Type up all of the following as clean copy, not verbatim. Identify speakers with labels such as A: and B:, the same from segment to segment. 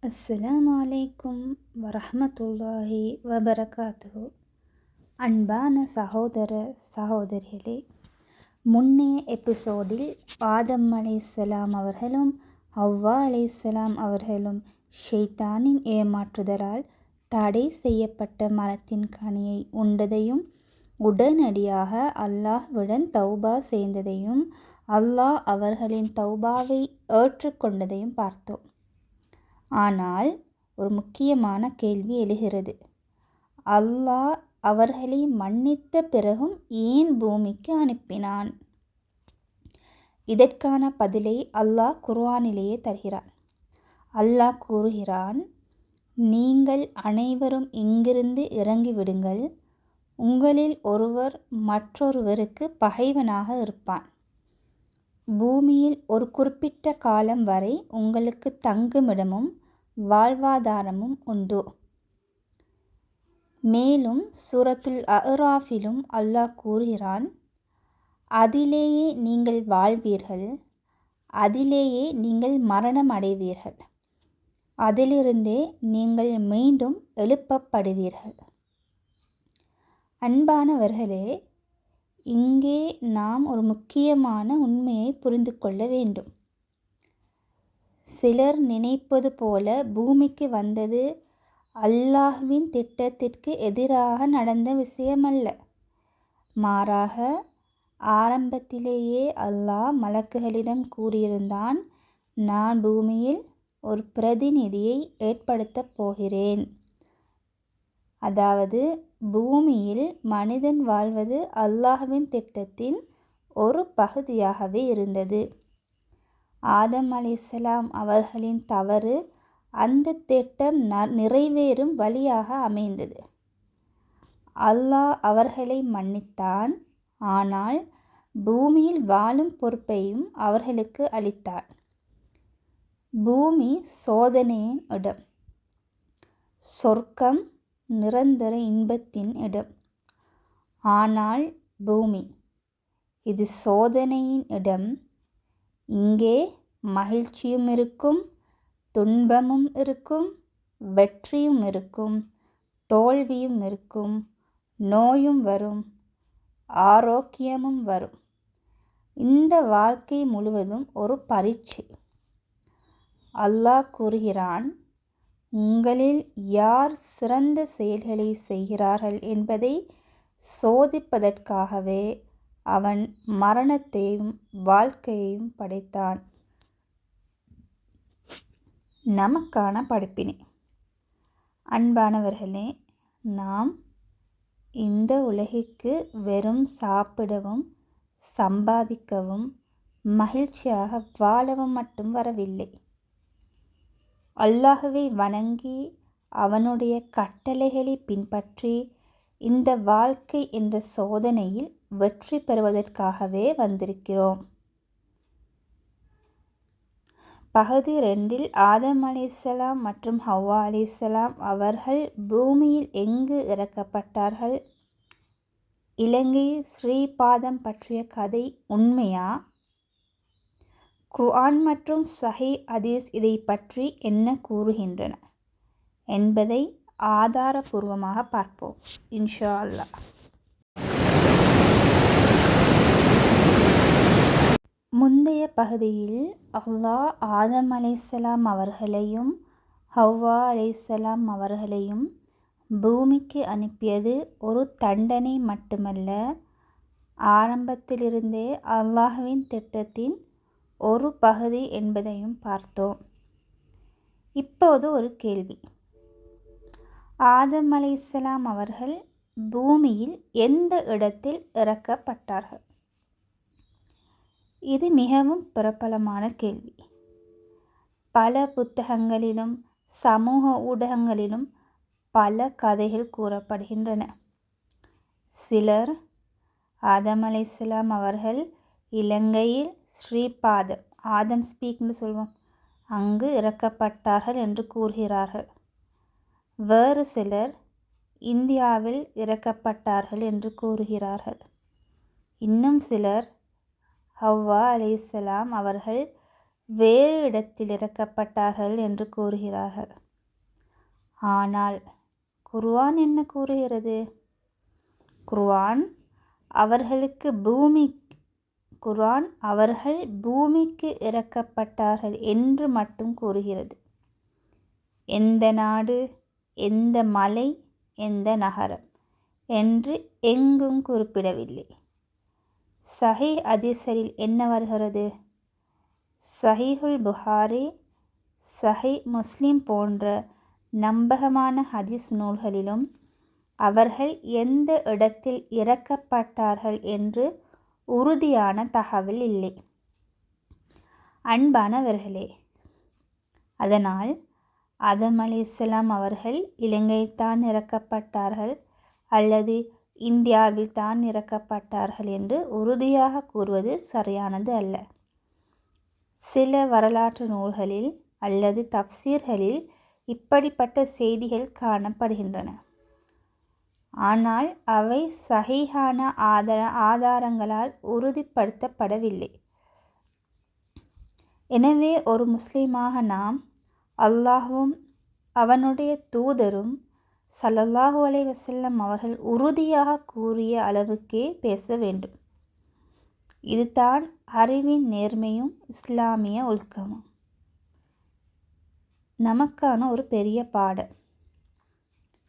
A: அஸ்ஸலாமு அலைக்கும் வரஹ்மத்துல்லாஹி வபரகாத்துஹு. அன்பான சகோதர சகோதரிகளே, முன்னைய எபிசோடில் ஆதம் அலைஹிஸ்ஸலாம் அவர்களும் ஹவ்வா அலைஹிஸ்ஸலாம் அவர்களும் ஷைத்தானின் ஏமாற்றுதலால் தடை செய்யப்பட்ட மரத்தின் கனியை உண்டதையும் உடனடியாக அல்லாஹ்விடம் தௌபா செய்ததையும் அல்லாஹ் அவர்களின் தௌபாவை ஏற்றுக்கொண்டதையும் பார்த்தோம். ஆனால் ஒரு முக்கியமான கேள்வி எழுகிறது. அல்லாஹ் அவர்களை மன்னித்த பிறகும் ஏன் பூமிக்கு அனுப்பினான்? இதற்கான பதிலை அல்லாஹ் குர்ஆனிலேயே தருகிறான். அல்லாஹ் கூறுகிறான், நீங்கள் அனைவரும் இங்கிருந்து இறங்கிவிடுங்கள். உங்களில் ஒருவர் மற்றொருவருக்கு பகைவனாக இருப்பான். பூமியில் ஒரு குறிப்பிட்ட காலம் வரை உங்களுக்கு தங்குமிடமும் வாழ்வாதாரமும் உண்டு. மேலும் சூரத்துல் அஅராஃபிலும் அல்லாஹ் கூறுகிறான், அதிலேயே நீங்கள் வாழ்வீர்கள், அதிலேயே நீங்கள் மரணம் அடைவீர்கள், அதிலிருந்தே நீங்கள் மீண்டும் எழுப்பப்படுவீர்கள். அன்பானவர்களே, இங்கே நாம் ஒரு முக்கியமான உண்மையை புரிந்து கொள்ள வேண்டும். சிலர் நினைப்பது போல பூமிக்கு வந்தது அல்லாஹ்வின் திட்டத்திற்கு எதிராக நடந்த விஷயமல்ல. மாறாக ஆரம்பத்திலேயே அல்லாஹ் மலக்குகளிடம் கூறியிருந்தான், நான் பூமியில் ஒரு பிரதிநிதியை ஏற்படுத்தப் போகிறேன். அதாவது பூமியில் மனிதன் வாழ்வது அல்லாஹ்வின் திட்டத்தின் ஒரு பகுதியாகவே இருந்தது. ஆதம் அலைஹிஸ்ஸலாம் அவர்களின் தவறு அந்த திட்டம் நிறைவேறும் வழியாக அமைந்தது. அல்லாஹ் அவர்களை மன்னித்தான், ஆனால் பூமியில் வாழும் பொறுப்பையும் அவர்களுக்கு அளித்தார். பூமி சோதனையின் இடம், சொர்க்கம் நிரந்தர இன்பத்தின் இடம். ஆனால் பூமி இது சோதனையின் இடம். இங்கே மகிழ்ச்சியும் இருக்கும், துன்பமும் இருக்கும், வெற்றியும் இருக்கும், தோல்வியும் இருக்கும், நோயும் வரும், ஆரோக்கியமும் வரும். இந்த வாழ்க்கை முழுவதும் ஒரு பரீட்சை. அல்லாஹ் கூறுகிறான், உங்களில் யார் சிறந்த செயல்களை செய்கிறார்கள் என்பதை சோதிப்பதற்காகவே அவன் மரணத்தையும் வாழ்க்கையையும் படைத்தான். நமக்கான படிப்பினை. அன்பானவர்களே, நாம் இந்த உலகிற்கு வெறும் சாப்பிடவும் சம்பாதிக்கவும் மகிழ்ச்சியாக வாழவும் மட்டும் வரவில்லை. அல்லாஹ்வை வணங்கி அவனுடைய கட்டளைகளை பின்பற்றி இந்த வாழ்க்கை என்ற சோதனையில் வெற்றி பெறுவதற்காகவே வந்திருக்கிறோம். பகுதி 2இல் ஆதம் அலைஹிஸ்ஸலாம் மற்றும் ஹவ்வா அலைஹிஸ்ஸலாம் அவர்கள் பூமியில் எங்கு இறக்கப்பட்டார்கள், இலங்கை ஸ்ரீபாதம் பற்றிய கதை உண்மையா, குர்ஆன் மற்றும் சஹீஹ் ஹதீஸ் இதை பற்றி என்ன கூறுகின்றன என்பதை ஆதாரபூர்வமாக பார்ப்போம் இன்ஷா அல்லாஹ். முந்தைய பகுதியில் அல்லாஹ் ஆதம் அலைஹிஸ்ஸலாம் அவர்களையும் ஹவ்வா அலைஹிஸ்ஸலாம் அவர்களையும் பூமிக்கு அனுப்பியது ஒரு தண்டனை மட்டுமல்ல, ஆரம்பத்திலிருந்தே அல்லாஹ்வின் திட்டத்தின் ஒரு பகுதி என்பதையும் பார்த்தோம். இப்போது ஒரு கேள்வி. ஆதம் அலைஹிஸ்ஸலாம் அவர்கள் பூமியில் எந்த இடத்தில் இறக்கப்பட்டார்கள்? இது மிகவும் பிரபலமான கேள்வி. பல புத்தகங்களிலும் சமூக ஊடகங்களிலும் பல கதைகள் கூறப்படுகின்றன. சிலர் ஆதம் அலைஹிஸ்ஸலாம் அவர்கள் இலங்கையில் ஸ்ரீபாதம், ஆதம் ஸ்பீக்னு சொல்வோம், அங்கு இறக்கப்பட்டார்கள் என்று கூறுகிறார்கள். வேறு சிலர் இந்தியாவில் இறக்கப்பட்டார்கள் என்று கூறுகிறார்கள். இன்னும் சிலர் ஹவ்வா அலைஹிஸ்ஸலாம் அவர்கள் வேறு இடத்தில் இறக்கப்பட்டார்கள் என்று கூறுகிறார்கள். ஆனால் குர்ஆன் என்ன கூறுகிறது? குர்ஆன் அவர்கள் பூமிக்கு இறக்கப்பட்டார்கள் என்று மட்டும் கூறுகிறது. எந்த நாடு, எந்த மலை, எந்த நகரம் என்று எங்கும் குறிப்பிடவில்லை. சஹீஹ் ஹதீஸில் என்ன வருகிறது? சஹீஹுல் புகாரி, சஹீஹ் முஸ்லிம் போன்ற நம்பகமான ஹதீஸ் நூல்களிலும் அவர்கள் எந்த இடத்தில் இறக்கப்பட்டார்கள் என்று உறுதியான தகவல் இல்லை. அன்பானவர்களே, அதனால் ஆதம் அலைஹிஸ்ஸலாம் அவர்கள் இலங்கையில் தான் இறக்கப்பட்டார்கள் அல்லது இந்தியாவில் தான் இறக்கப்பட்டார்கள் என்று உறுதியாக கூறுவது சரியானது அல்ல. சில வரலாற்று நூல்களில் அல்லது தப்சீர்களில் இப்படிப்பட்ட செய்திகள் காணப்படுகின்றன. ஆனால் அவை சஹீஹான ஆதாரங்களால் உறுதிப்படுத்தப்படவில்லை. எனவே ஒரு முஸ்லிமாக நாம் அல்லாஹ்வும் அவனுடைய தூதரும் ஸல்லல்லாஹு அலைஹி வஸல்லம் அவர்கள் உறுதியாக கூறிய அளவுக்கே பேச வேண்டும். இதுதான் அறிவின் நேர்மையும் இஸ்லாமிய ஒழுக்கமும். நமக்கான ஒரு பெரிய பாடம்.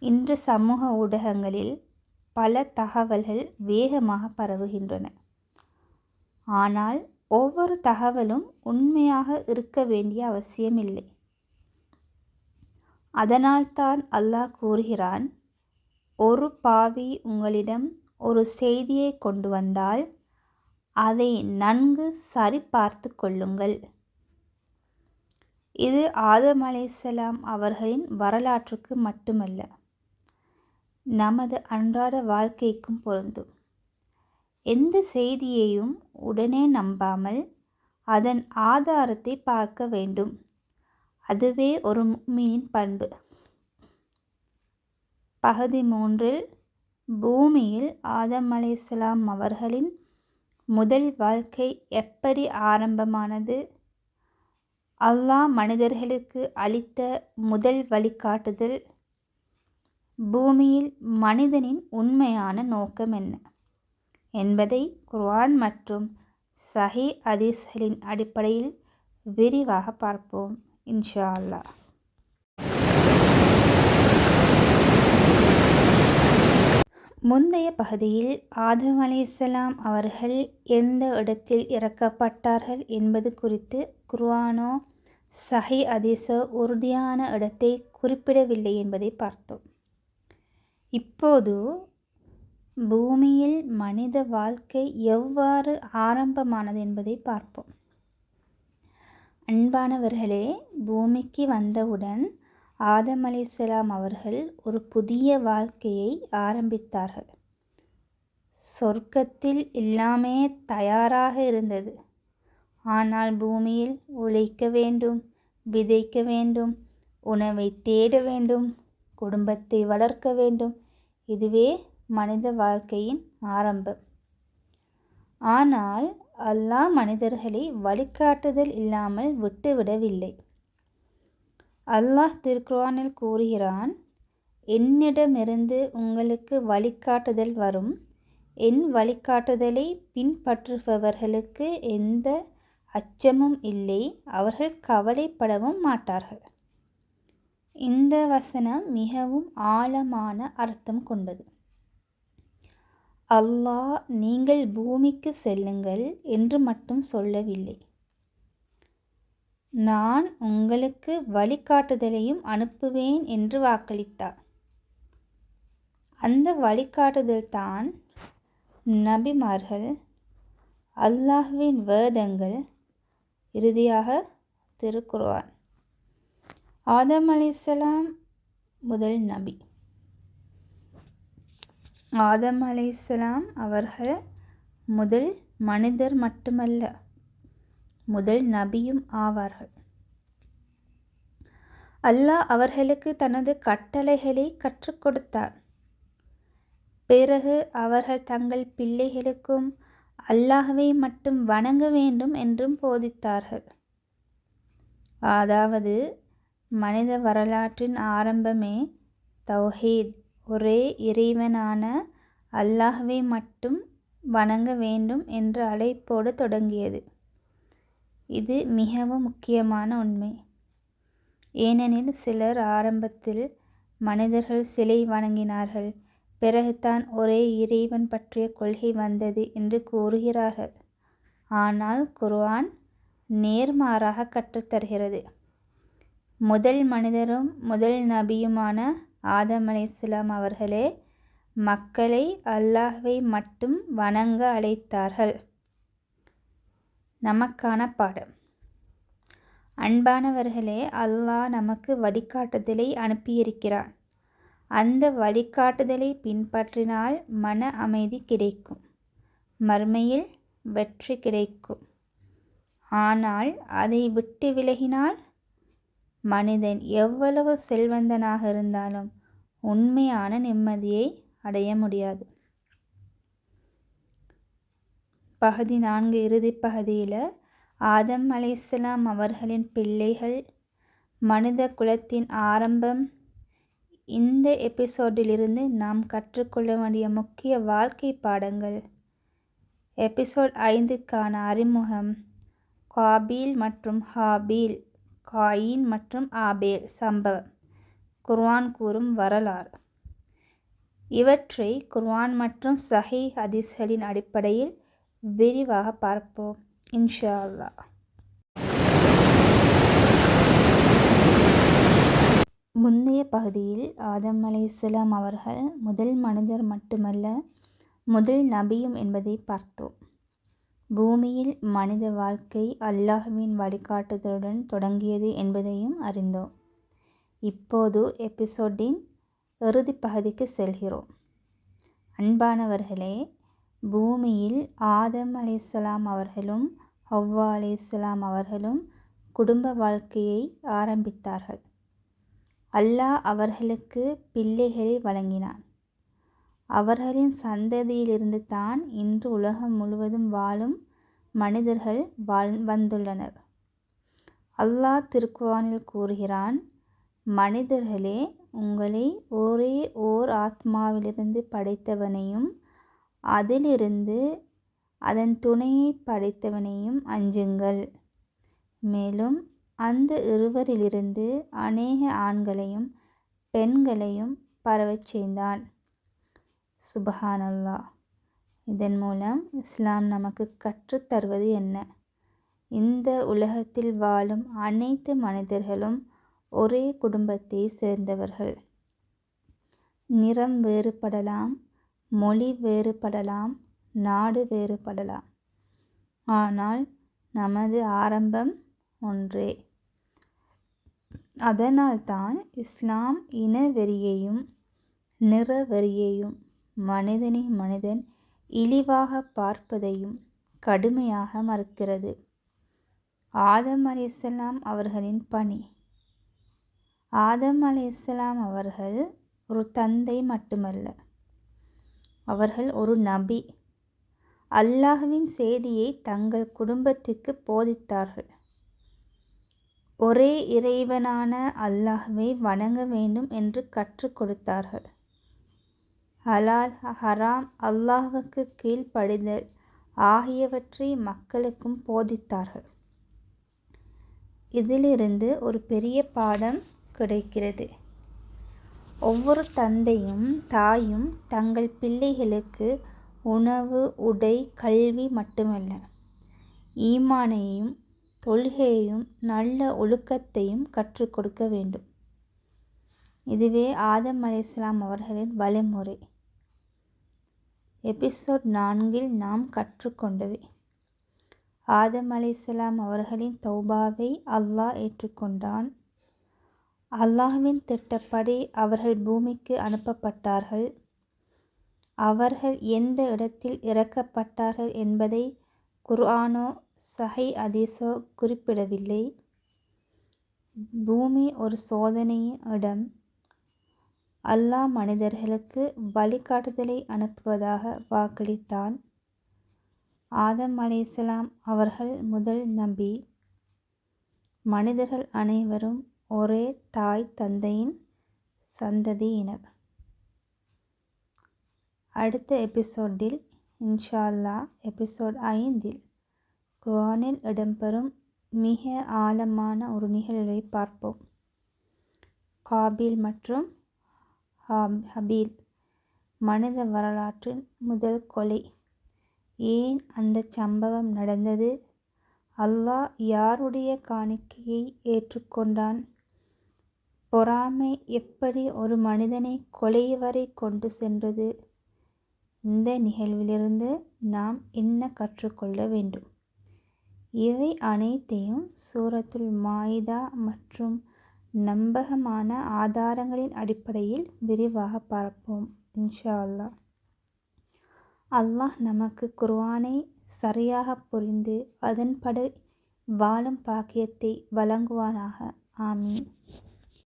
A: இன்று சமூக ஊடகங்களில் பல தகவல்கள் வேகமாக பரவுகின்றன. ஆனால் ஒவ்வொரு தகவலும் உண்மையாக இருக்க வேண்டிய அவசியமில்லை. அதனால்தான் அல்லாஹ் கூறுகிறான், ஒரு பாவி உங்களிடம் ஒரு செய்தியை கொண்டு வந்தால் அதை நன்கு சரிபார்த்து கொள்ளுங்கள். இது ஆதம் அலைஹிஸ்ஸலாம் அவர்களின் வரலாற்றுக்கு மட்டுமல்ல, நமது அன்றாட வாழ்க்கைக்கும் பொருந்தும். எந்த செய்தியையும் உடனே நம்பாமல் அதன் ஆதாரத்தை பார்க்க வேண்டும். அதுவே ஒரு முஃமினின் பண்பு. பகுதி 3இல் பூமியில் ஆதம் அலைஹிஸ்ஸலாம் அவர்களின் முதல் வாழ்க்கை எப்படி ஆரம்பமானது, அல்லாஹ் மனிதர்களுக்கு அளித்த முதல் வழிகாட்டுதல், பூமியில் மனிதனின் உண்மையான நோக்கம் என்ன என்பதை குர்ஆன் மற்றும் சஹீஹ் ஹதீஸ்களின் அடிப்படையில் விரிவாக பார்ப்போம் இன்ஷா அல்லாஹ். முந்தைய பகுதியில் ஆதம் அலைஹிஸ்ஸலாம் அவர்கள் எந்த இடத்தில் இறக்கப்பட்டார்கள் என்பது குறித்து குர்ஆனோ சஹீஹ் ஹதீஸோ உறுதியான இடத்தை குறிப்பிடவில்லை என்பதை பார்த்தோம். இப்போது பூமியில் மனித வாழ்க்கை எவ்வாறு ஆரம்பமானது என்பதை பார்ப்போம். அன்பானவர்களே, பூமிக்கு வந்தவுடன் ஆதம் அலைஹிஸ்ஸலாம் அவர்கள் ஒரு புதிய வாழ்க்கையை ஆரம்பித்தார்கள். சொர்க்கத்தில் எல்லாமே தயாராக இருந்தது. ஆனால் பூமியில் உழைக்க வேண்டும், விதைக்க வேண்டும், உணவை தேட வேண்டும், குடும்பத்தை வளர்க்க வேண்டும். இதுவே மனித வாழ்க்கையின் ஆரம்பம். ஆனால் அல்லாஹ் மனிதர்களை வழிகாட்டுதல் இல்லாமல் விட்டுவிடவில்லை. அல்லாஹ் திருக்குர்ஆனில் கூறுகிறான், என்னிடமிருந்து உங்களுக்கு வழிகாட்டுதல் வரும். என் வழிகாட்டுதலை பின்பற்றுபவர்களுக்கு எந்த அச்சமும் இல்லை, அவர்கள் கவலைப்படவும் மாட்டார்கள். இந்த வசனம் மிகவும் ஆழமான அர்த்தம் கொண்டது. அல்லாஹ் நீங்கள் பூமிக்கு செல்லுங்கள் என்று மட்டும் சொல்லவில்லை, நான் உங்களுக்கு வழிகாட்டுதலையும் அனுப்புவேன் என்று வாக்களித்தார். அந்த வழிகாட்டுதல் தான் நபிமார்கள், அல்லாஹ்வின் வேதங்கள், இறுதியாக திருக்குர்ஆன். ஆதம் அலைஹிஸ்ஸலாம் முதல் நபி. ஆதம் அலைஹிஸ்ஸலாம் அவர்கள் முதல் மனிதர் மட்டுமல்ல, முதல் நபியும் ஆவார்கள். அல்லாஹ் அவர்களுக்கு தனது கட்டளைகளை கற்றுக் கொடுத்தார். பிறகு அவர்கள் தங்கள் பிள்ளைகளுக்கும் அல்லாஹ்வை மட்டும் வணங்க வேண்டும் என்றும் போதித்தார்கள். அதாவது மனித வரலாற்றின் ஆரம்பமே தௌஹீத், ஒரே இறைவனான அல்லாஹ்வை மட்டும் வணங்க வேண்டும் என்ற அழைப்போடு தொடங்கியது. இது மிகவும் முக்கியமான உண்மை. ஏனெனில் சிலர் ஆரம்பத்தில் மனிதர்கள் சிலை வணங்கினார்கள், பிறகுதான் ஒரே இறைவன் பற்றிய கொள்கை வந்தது என்று கூறுகிறார்கள். ஆனால் குர்ஆன் நேர்மாறாக கற்றுத்தருகிறது. முதல் மனிதரும் முதல் நபியுமான ஆதம் அலைஹிஸ்ஸலாம் அவர்களே மக்களை அல்லாஹ்வை மட்டும் வணங்க அழைத்தார்கள். நமக்கான பாடம். அன்பானவர்களே, அல்லாஹ் நமக்கு வழிகாட்டுதலை அனுப்பியிருக்கிறான். அந்த வழிகாட்டுதலை பின்பற்றினால் மன அமைதி கிடைக்கும், மறுமையில் வெற்றி கிடைக்கும். ஆனால் அதை விட்டு விலகினால் மனிதன் எவ்வளவு செல்வந்தனாக இருந்தாலும் உண்மையான நிம்மதியை அடைய முடியாது. பகுதி 4 இறுதி பகுதியில் ஆதம் அலைஹிஸ்ஸலாம் அவர்களின் பிள்ளைகள், மனித குலத்தின் ஆரம்பம், இந்த எபிசோடிலிருந்து நாம் கற்றுக்கொள்ள வேண்டிய முக்கிய வாழ்க்கை பாடங்கள், எபிசோட் 5க்கான அறிமுகம், காபீல் மற்றும் ஹாபீல், காயின் மற்றும் ஆபேல் சம்பவம், குர்ஆன் கூறும் வரலாறு, இவற்றை குர்ஆன் மற்றும் சஹீஹ் ஹதீஸ்களின் அடிப்படையில் விரிவாக பார்ப்போம் இன்ஷா அல்லாஹ். முந்தைய பகுதியில் ஆதம் அலைஹிஸ்ஸலாம் அவர்கள் முதல் மனிதர் மட்டுமல்ல, முதல் நபியும் என்பதை பார்த்தோம். பூமியில் மனித வாழ்க்கை அல்லாஹ்வின் வழிகாட்டுதலுடன் தொடங்கியது என்பதையும் அறிந்தோம். இப்போது எபிசோடின் இறுதி பகுதிக்கு செல்கிறோம். அன்பானவர்களே, பூமியில் ஆதம் அலைஹிஸ்ஸலாம் அவர்களும் ஹவ்வா அலைஹிஸ்ஸலாம் அவர்களும் குடும்ப வாழ்க்கையை ஆரம்பித்தார்கள். அல்லாஹ் அவர்களுக்கு பிள்ளைகளை வழங்கினான். அவர்களின் சந்ததியிலிருந்து தான் இன்று உலகம் முழுவதும் வாழும் மனிதர்கள் வந்துள்ளனர். அல்லாஹ் திருக்குர்ஆனில் கூறுகிறான், மனிதர்களே, உங்களை ஒரே ஓர் ஆத்மாவிலிருந்து படைத்தவனையும் அதிலிருந்து அதன் துணையை படைத்தவனையும் அஞ்சுங்கள். மேலும் அந்த இருவரிலிருந்து அநேக ஆண்களையும் பெண்களையும் பரவச் செய்தான். சுப்ஹானல்லாஹ். இதன் மூலம் இஸ்லாம் நமக்கு கற்றுத் தருவது என்ன? இந்த உலகத்தில் வாழும் அனைத்து மனிதர்களும் ஒரே குடும்பத்தை சேர்ந்தவர்கள். நிறம் வேறுபடலாம், மொழி வேறுபடலாம், நாடு வேறுபடலாம், ஆனால் நமது ஆரம்பம் ஒன்றே. அதனால்தான் இஸ்லாம் இன வெறியையும் நிற வெறியையும் மனிதனை மனிதன் இழிவாக பார்ப்பதையும் கடுமையாக மறுக்கிறது. ஆதம் அலைஹிஸ்ஸலாம் அவர்களின் பணி. ஆதம் அலைஹிஸ்ஸலாம் அவர்கள் ஒரு தந்தை மட்டுமல்ல, அவர்கள் ஒரு நபி. அல்லாஹ்வின் செய்தியை தங்கள் குடும்பத்திற்கு போதித்தார்கள். ஒரே இறைவனான அல்லாஹ்வை வணங்க வேண்டும் என்று கற்றுக் கொடுத்தார்கள். ஹலால், ஹராம், அல்லாஹ்வுக்கு கீழ்ப்படிதல் ஆகியவற்றை மக்களுக்கும் போதித்தார்கள். இதிலிருந்து ஒரு பெரிய பாடம் கிடைக்கிறது. ஒவ்வொரு தந்தையும் தாயும் தங்கள் பிள்ளைகளுக்கு உணவு, உடை, கல்வி மட்டுமல்ல, ஈமானையும் தொழுகையையும் நல்ல ஒழுக்கத்தையும் கற்றுக் கொடுக்க வேண்டும். இதுவே ஆதம் அலைஹிஸ்ஸலாம் அவர்களின் வழிமுறை. எபிசோட் 4 நாம் கற்றுக்கொண்டவை. ஆதம் அலைஹிஸ்ஸலாம் அவர்களின் தௌபாவை அல்லாஹ் ஏற்றுக்கொண்டான். அல்லாஹ்வின் திட்டப்படி அவர்கள் பூமிக்கு அனுப்பப்பட்டார்கள். அவர்கள் எந்த இடத்தில் இறக்கப்பட்டார்கள் என்பதை குர்ஆனோ சஹீஹ் ஹதீஸோ குறிப்பிடவில்லை. பூமி ஒரு சோதனையின் இடம். அல்லாஹ் மனிதர்களுக்கு வழிகாட்டுதலை அனுப்புவதாக வாக்களித்தான். ஆதம் அலைஹிஸ்ஸலாம் அவர்கள் முதல் நபி. மனிதர்கள் அனைவரும் ஒரே தாய் தந்தையின் சந்ததியினர். அடுத்த எபிசோடில் இன்ஷா அல்லாஹ் எபிசோட் 5இல் குர்ஆனில் இடம்பெறும் மிக ஆழமான ஒரு நிகழ்வை பார்ப்போம். காபில் மற்றும் ஹபீல், மனித வரலாற்றின் முதல் கொலை. ஏன் அந்த சம்பவம் நடந்தது? அல்லாஹ் யாருடைய காணிக்கையை ஏற்றுக்கொண்டான்? பொறாமை எப்படி ஒரு மனிதனை கொலை வரை கொண்டு சென்றது? இந்த நிகழ்விலிருந்து நாம் என்ன கற்றுக்கொள்ள வேண்டும்? இவை அனைத்தையும் சூரத்துல் மாயிதா மற்றும் நம்பகமான ஆதாரங்களின் அடிப்படையில் விரிவாக பார்ப்போம் இன்ஷா அல்லாஹ். அல்லாஹ் நமக்கு குர்ஆனை சரியாக புரிந்து அதன்படி வாழும் பாக்கியத்தை வழங்குவானாக. ஆமீன்.